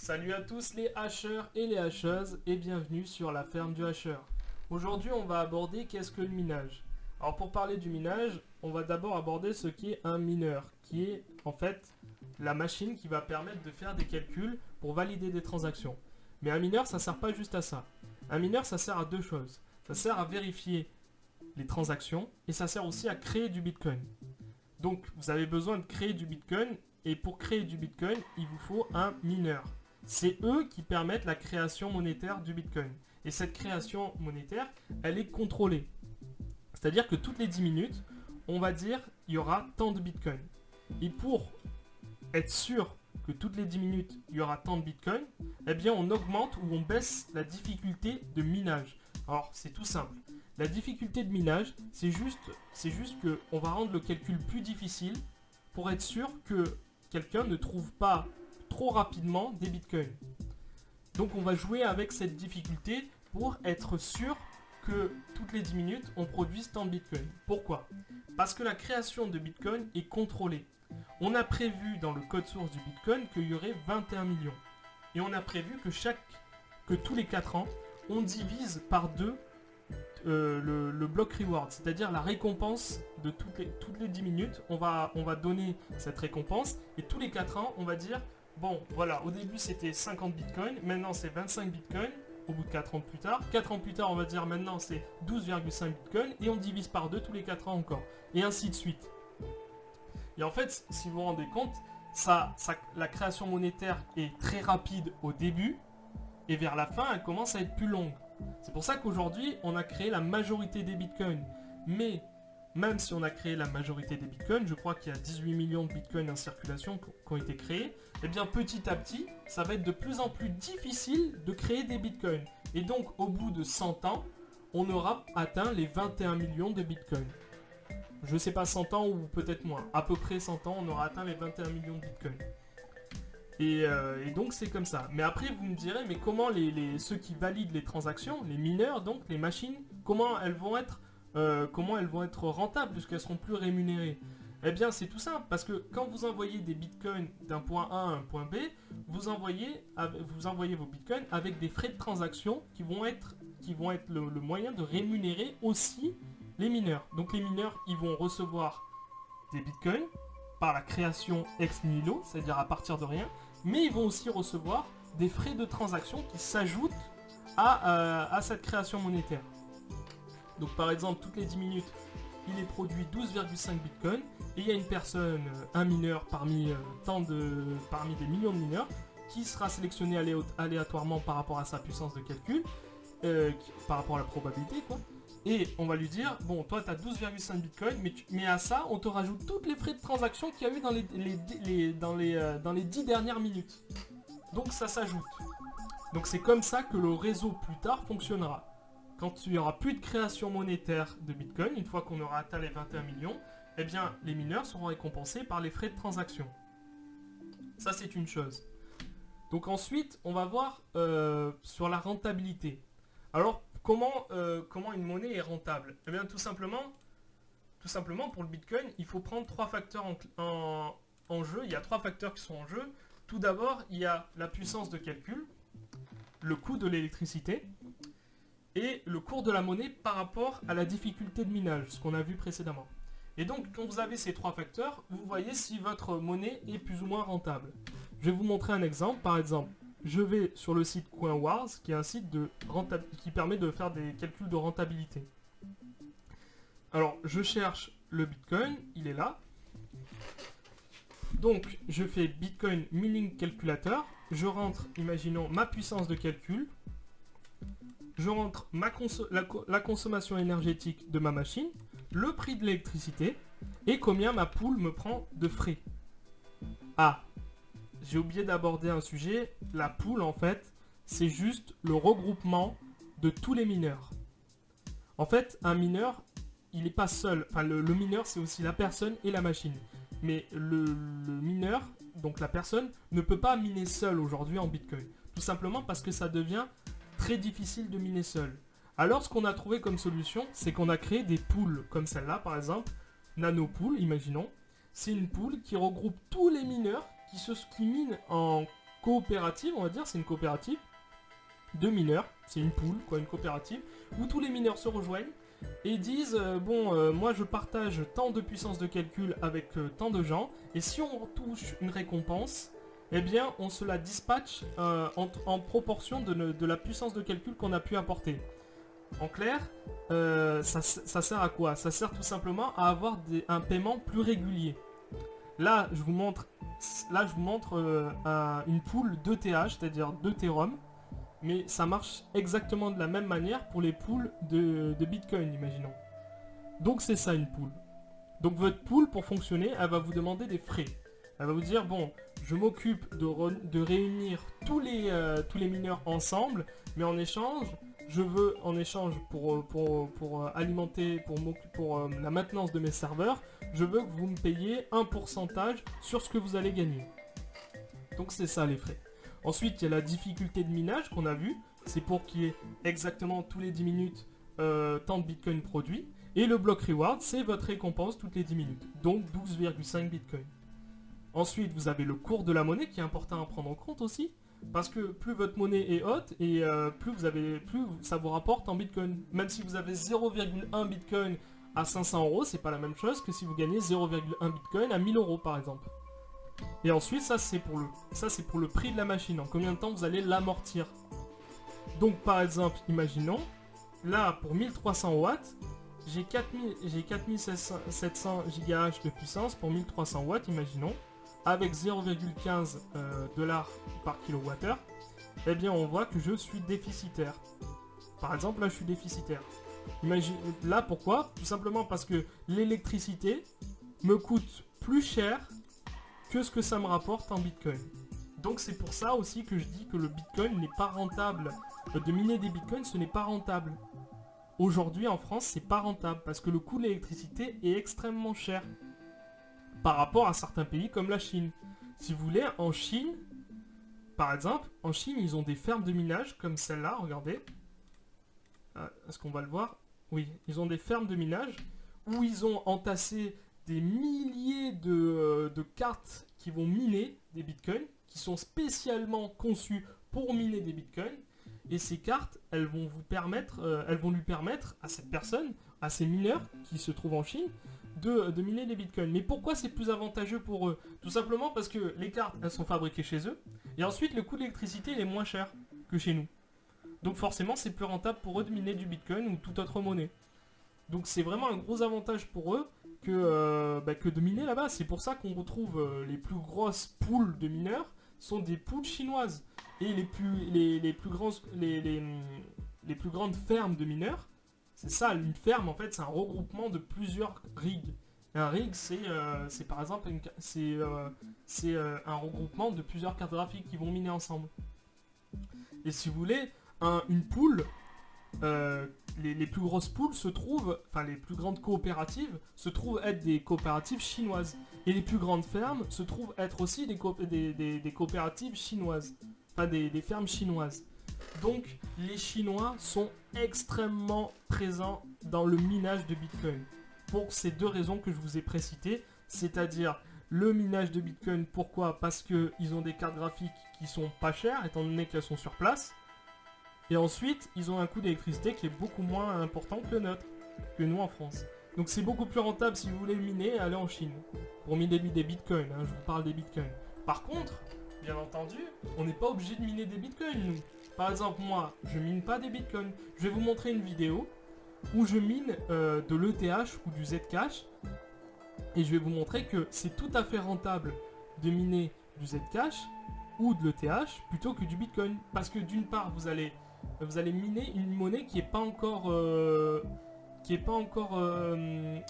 Salut à tous les hacheurs et les hacheuses et bienvenue sur la ferme du hacheur. Aujourd'hui on va aborder qu'est-ce que le minage. Alors pour parler du minage, on va d'abord aborder ce qui est un mineur, qui est en fait la machine qui va permettre de faire des calculs pour valider des transactions. Mais un mineur ça sert pas juste à ça. Un mineur ça sert à deux choses. Ça sert à vérifier les transactions et ça sert aussi à créer du Bitcoin. Donc vous avez besoin de créer du Bitcoin et pour créer du Bitcoin, il vous faut un mineur. C'est eux qui permettent la création monétaire du Bitcoin. Et cette création monétaire, elle est contrôlée. C'est-à-dire que toutes les 10 minutes, on va dire il y aura tant de Bitcoin. Et pour être sûr que toutes les 10 minutes, il y aura tant de Bitcoin, eh bien on augmente ou on baisse la difficulté de minage. Alors c'est tout simple. La difficulté de minage, c'est juste qu'on va rendre le calcul plus difficile pour être sûr que quelqu'un ne trouve pas trop rapidement des bitcoins. Donc on va jouer avec cette difficulté pour être sûr que toutes les 10 minutes, on produise tant de bitcoins. Pourquoi? Parce que la création de bitcoin est contrôlée. On a prévu dans le code source du bitcoin qu'il y aurait 21 millions. Et on a prévu que tous les 4 ans, on divise par 2 le block reward, c'est-à-dire la récompense de toutes les 10 minutes, on va donner cette récompense et tous les 4 ans, on va dire, bon, voilà, au début c'était 50 bitcoins, maintenant c'est 25 bitcoins, au bout de 4 ans plus tard. 4 ans plus tard, on va dire maintenant c'est 12,5 bitcoins et on divise par 2 tous les 4 ans encore, et ainsi de suite. Et en fait, si vous vous rendez compte, la création monétaire est très rapide au début et vers la fin, elle commence à être plus longue. C'est pour ça qu'aujourd'hui, on a créé la majorité des bitcoins. Mais même si on a créé la majorité des bitcoins, je crois qu'il y a 18 millions de bitcoins en circulation qui ont été créés, et bien petit à petit, ça va être de plus en plus difficile de créer des bitcoins. Et donc, au bout de 100 ans, on aura atteint les 21 millions de bitcoins. Je ne sais pas 100 ans ou peut-être moins. À peu près 100 ans, on aura atteint les 21 millions de bitcoins. Et donc c'est comme ça. Mais après vous me direz, mais comment ceux qui valident les transactions, les mineurs donc, les machines, comment elles vont être rentables puisqu'elles seront plus rémunérées? Eh bien c'est tout simple, parce que quand vous envoyez des bitcoins d'un point A à un point B, vous envoyez vos bitcoins avec des frais de transaction qui vont être le moyen de rémunérer aussi les mineurs. Donc les mineurs, ils vont recevoir des bitcoins par la création ex nihilo, c'est-à-dire à partir de rien, mais ils vont aussi recevoir des frais de transaction qui s'ajoutent à cette création monétaire. Donc par exemple, toutes les 10 minutes, il est produit 12,5 bitcoins, et il y a une personne, un mineur parmi des millions de mineurs, qui sera sélectionné aléatoirement par rapport à sa puissance de calcul, par rapport à la probabilité, quoi. Et on va lui dire, bon, toi, tu as 12,5 bitcoins, mais à ça, on te rajoute toutes les frais de transaction qu'il y a eu dans les 10 dernières minutes. Donc ça s'ajoute. Donc c'est comme ça que le réseau plus tard fonctionnera. Quand il n'y aura plus de création monétaire de bitcoin, une fois qu'on aura atteint les 21 millions, eh bien, les mineurs seront récompensés par les frais de transaction. Ça, c'est une chose. Donc ensuite, on va voir sur la rentabilité. Alors, comment une monnaie est rentable? Eh bien, tout simplement, pour le Bitcoin, il faut prendre 3 facteurs en jeu. Il y a 3 facteurs qui sont en jeu. Tout d'abord, il y a la puissance de calcul, le coût de l'électricité et le cours de la monnaie par rapport à la difficulté de minage, ce qu'on a vu précédemment. Et donc, quand vous avez ces 3 facteurs, vous voyez si votre monnaie est plus ou moins rentable. Je vais vous montrer un exemple. Par exemple, je vais sur le site CoinWars, qui est un site qui permet de faire des calculs de rentabilité. Alors, je cherche le Bitcoin, il est là. Donc, je fais Bitcoin Mining Calculator. Je rentre, imaginons, ma puissance de calcul. Je rentre la consommation énergétique de ma machine, le prix de l'électricité et combien ma pool me prend de frais. Ah, j'ai oublié d'aborder un sujet. La pool, en fait, c'est juste le regroupement de tous les mineurs. En fait, un mineur, il n'est pas seul. Enfin, le mineur, c'est aussi la personne et la machine. Mais le mineur, donc la personne, ne peut pas miner seul aujourd'hui en Bitcoin. Tout simplement parce que ça devient très difficile de miner seul. Alors, ce qu'on a trouvé comme solution, c'est qu'on a créé des pools, comme celle-là, par exemple. Nanopool, imaginons. C'est une pool qui regroupe tous les mineurs qui minent en coopérative, on va dire, c'est une coopérative de mineurs, c'est une pool, quoi, une coopérative, où tous les mineurs se rejoignent et disent moi je partage tant de puissance de calcul avec tant de gens, et si on touche une récompense, eh bien on se la dispatche en proportion de la puissance de calcul qu'on a pu apporter. En clair, ça sert à quoi? Ça sert tout simplement à avoir un paiement plus régulier. Là je vous montre, une pool d'ETH, c'est-à-dire d'Ethereum. Mais ça marche exactement de la même manière pour les pools de Bitcoin, imaginons. Donc c'est ça une pool. Donc votre pool, pour fonctionner, elle va vous demander des frais. Elle va vous dire, bon, je m'occupe de réunir tous les mineurs ensemble, mais en échange, pour alimenter, pour la maintenance de mes serveurs, je veux que vous me payiez un pourcentage sur ce que vous allez gagner. Donc c'est ça les frais. Ensuite, il y a la difficulté de minage qu'on a vu. C'est pour qu'il y ait exactement tous les 10 minutes tant de bitcoin produits. Et le block reward, c'est votre récompense toutes les 10 minutes. Donc 12,5 bitcoin. Ensuite, vous avez le cours de la monnaie qui est important à prendre en compte aussi. Parce que plus votre monnaie est haute et plus ça vous rapporte en bitcoin. Même si vous avez 0,1 bitcoin à 500 €, c'est pas la même chose que si vous gagnez 0,1 bitcoin à 1000 € par exemple. Et ensuite, ça c'est pour le prix de la machine. En combien de temps vous allez l'amortir? Donc par exemple, imaginons, là pour 1300 watts, j'ai 4700 GHz de puissance pour 1300 watts, imaginons, avec 0,15 $ par kilowattheure. Eh bien on voit que je suis déficitaire. Par exemple, là je suis déficitaire. Là pourquoi? Tout simplement parce que l'électricité me coûte plus cher que ce que ça me rapporte en bitcoin. Donc c'est pour ça aussi que je dis que le bitcoin n'est pas rentable. De miner des bitcoins, ce n'est pas rentable. Aujourd'hui en France, c'est pas rentable parce que le coût de l'électricité est extrêmement cher par rapport à certains pays comme la Chine. Si vous voulez, en Chine, par exemple, en Chine, ils ont des fermes de minage comme celle-là, regardez. Est-ce qu'on va le voir? Oui, ils ont des fermes de minage où ils ont entassé des milliers de cartes qui vont miner des bitcoins, qui sont spécialement conçues pour miner des bitcoins. Et ces cartes, elles vont lui permettre à cette personne, à ces mineurs qui se trouvent en Chine, de miner des bitcoins. Mais pourquoi c'est plus avantageux pour eux? Tout simplement parce que les cartes, elles sont fabriquées chez eux. Et ensuite, le coût de l'électricité, il est moins cher que chez nous. Donc forcément, c'est plus rentable pour eux de miner du bitcoin ou toute autre monnaie. Donc c'est vraiment un gros avantage pour eux que de miner là-bas. C'est pour ça qu'on retrouve les plus grosses pools de mineurs sont des pools chinoises. Et les plus grandes fermes de mineurs, c'est ça, une ferme en fait, c'est un regroupement de plusieurs rigs. Et un rig, c'est par exemple un regroupement de plusieurs cartes graphiques qui vont miner ensemble. Et si vous voulez, une pool, les plus grosses pools se trouvent, enfin les plus grandes coopératives se trouvent être des coopératives chinoises. Et les plus grandes fermes se trouvent être aussi des coopératives chinoises. Enfin des fermes chinoises. Donc les Chinois sont extrêmement présents dans le minage de Bitcoin. Pour ces deux raisons que je vous ai précitées, c'est-à-dire le minage de Bitcoin, pourquoi? Parce qu'ils ont des cartes graphiques qui sont pas chères, étant donné qu'elles sont sur place. Et ensuite, ils ont un coût d'électricité qui est beaucoup moins important que le nôtre, que nous en France. Donc c'est beaucoup plus rentable si vous voulez miner, aller en Chine. Pour miner des bitcoins, hein, je vous parle des bitcoins. Par contre, bien entendu, on n'est pas obligé de miner des bitcoins, nous. Par exemple, moi, je mine pas des bitcoins. Je vais vous montrer une vidéo où je mine de l'ETH ou du Zcash. Et je vais vous montrer que c'est tout à fait rentable de miner du Zcash ou de l'ETH plutôt que du bitcoin. Parce que d'une part, vous allez miner une monnaie qui n'est pas encore,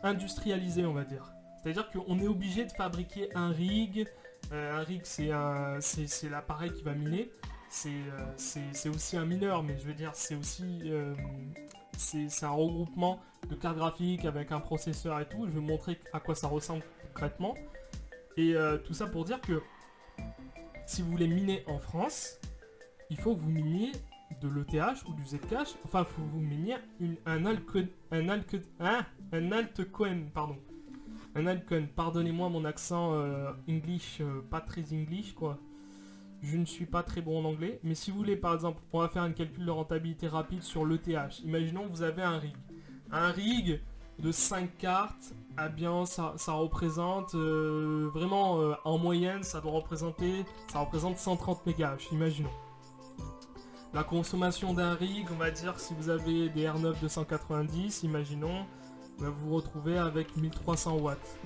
industrialisée, on va dire. C'est-à-dire qu'on est obligé de fabriquer un rig. Un rig, c'est l'appareil qui va miner. C'est aussi un mineur, mais je veux dire, c'est aussi c'est un regroupement de cartes graphiques avec un processeur et tout. Je vais vous montrer à quoi ça ressemble concrètement. Et tout ça pour dire que si vous voulez miner en France, il faut que vous miniez de l'ETH ou du Zcash. Enfin, il faut que vous miniez un altcoin, pardon. Un altcoin. Pardonnez-moi mon accent English, pas très English quoi. je ne suis pas très bon en anglais, mais si vous voulez, par exemple, on va faire un calcul de rentabilité rapide sur l'ETH. Imaginons que vous avez un rig. Un rig de 5 cartes, eh bien, ça représente vraiment, en moyenne, ça représente 130 mégahash, imaginons. La consommation d'un rig, on va dire, si vous avez des R9 290, imaginons, vous vous retrouvez avec 1300 watts.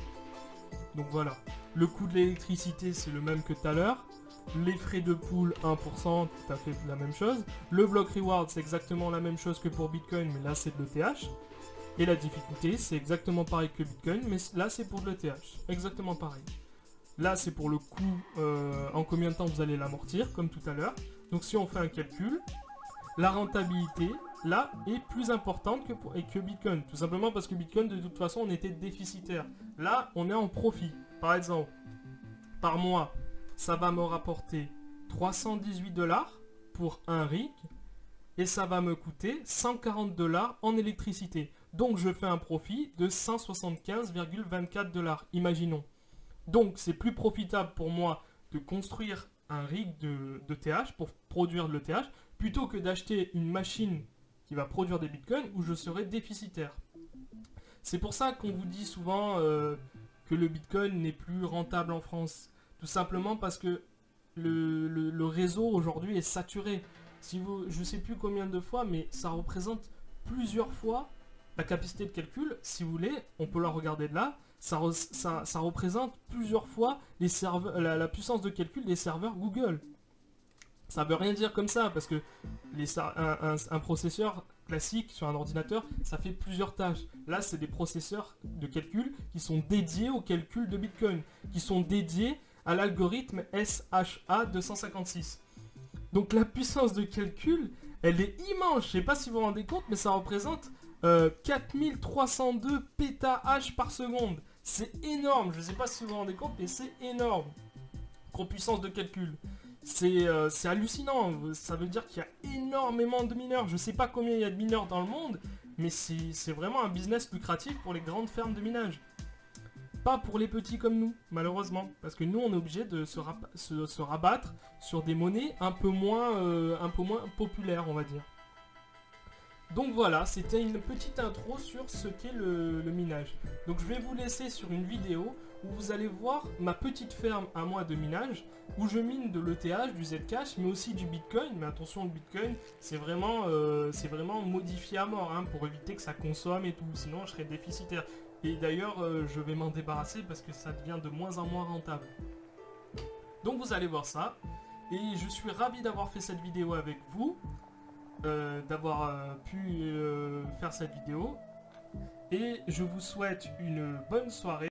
Donc voilà. Le coût de l'électricité, c'est le même que tout à l'heure. Les frais de pool, 1%, tout à fait la même chose. Le block reward, c'est exactement la même chose que pour Bitcoin, mais là, c'est de l'ETH. Et la difficulté, c'est exactement pareil que Bitcoin, mais là, c'est pour de l'ETH. Exactement pareil. Là, c'est pour le coût, en combien de temps vous allez l'amortir, comme tout à l'heure. Donc si on fait un calcul, la rentabilité, là, est plus importante que Bitcoin. Tout simplement parce que Bitcoin, de toute façon, on était déficitaire. Là, on est en profit. Par exemple, par mois, ça va me rapporter 318 $ pour un rig. Et ça va me coûter 140 $ en électricité. Donc je fais un profit de 175,24 $. Imaginons. Donc c'est plus profitable pour moi de construire un rig de TH pour produire de l'ETH plutôt que d'acheter une machine qui va produire des bitcoins où je serai déficitaire. C'est pour ça qu'on vous dit souvent que le bitcoin n'est plus rentable en France. Tout simplement parce que le réseau aujourd'hui est saturé. Je ne sais plus combien de fois, mais ça représente plusieurs fois la capacité de calcul. Si vous voulez, on peut la regarder de là. Ça représente plusieurs fois la puissance de calcul des serveurs Google. Ça veut rien dire comme ça, parce que un processeur classique sur un ordinateur, ça fait plusieurs tâches. Là, c'est des processeurs de calcul qui sont dédiés au calcul de Bitcoin, qui sont dédiés à l'algorithme SHA-256. Donc la puissance de calcul, elle est immense. Je ne sais pas si vous vous rendez compte, mais ça représente 4302 pétahash par seconde. C'est énorme. Je ne sais pas si vous vous rendez compte, mais c'est énorme. En puissance de calcul. C'est hallucinant. Ça veut dire qu'il y a énormément de mineurs. Je ne sais pas combien il y a de mineurs dans le monde, mais c'est vraiment un business lucratif pour les grandes fermes de minage. Pas pour les petits comme nous, malheureusement. Parce que nous, on est obligé de se rabattre sur des monnaies un peu moins populaires, on va dire. Donc voilà, c'était une petite intro sur ce qu'est le minage. Donc je vais vous laisser sur une vidéo où vous allez voir ma petite ferme à moi de minage, où je mine de l'ETH, du Zcash, mais aussi du Bitcoin. Mais attention, le Bitcoin, c'est vraiment modifié à mort, hein, pour éviter que ça consomme et tout, sinon je serais déficitaire. Et d'ailleurs, je vais m'en débarrasser parce que ça devient de moins en moins rentable. Donc vous allez voir ça. Et je suis ravi d'avoir fait cette vidéo avec vous. D'avoir pu faire cette vidéo. Et je vous souhaite une bonne soirée.